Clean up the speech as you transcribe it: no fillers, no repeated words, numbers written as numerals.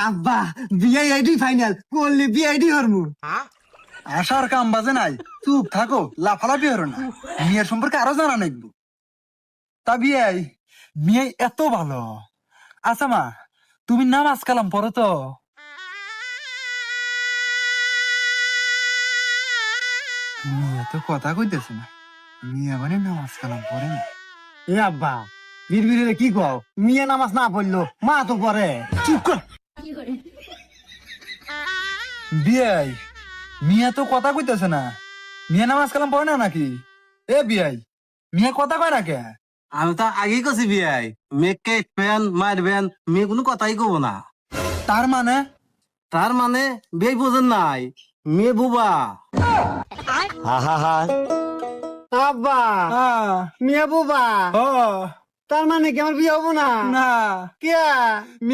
আব্বা বিয়ে ID final করলে বিয়ে আইডি হরমু। আসার কাম বাজে নাই, চুপ থাকো, লাফালাফি হরো না। মেয়ের সম্পর্কে আরো জানা নাকবো। তা বিয়াই, মেয়ে এত ভালো। আচ্ছা মা, তুমি নামাজ কালাম পড়ো তো? মেয়ে তো কথা কইতেছে না, মেয়ে মানে নামাজ কালাম পড়ে না। এ আব্বা বিড়বিড়ে কি কও, মিয়া নামাজ না পড়লো মা তো পড়ে। চুপ কর। বিয়াই, মিয়া তো কথা কইতেছে না, মিয়া নামাজ কালাম পড়ে না নাকি? এ বিয়াই, মিয়া কথা কয় না কে? আমি তো আগেই কছি বিয়াই, মেয়েকে ফ্যান মারবেন, মেয়ে কোনো কথাই কব না। তার মানে? তার মানে বিয়ে বোঝেন নাই, মেয়ে বুবা। আব্বা মিয়া বুবা, ও তার মানে কি আমার বিয়ে হবো না? না, কে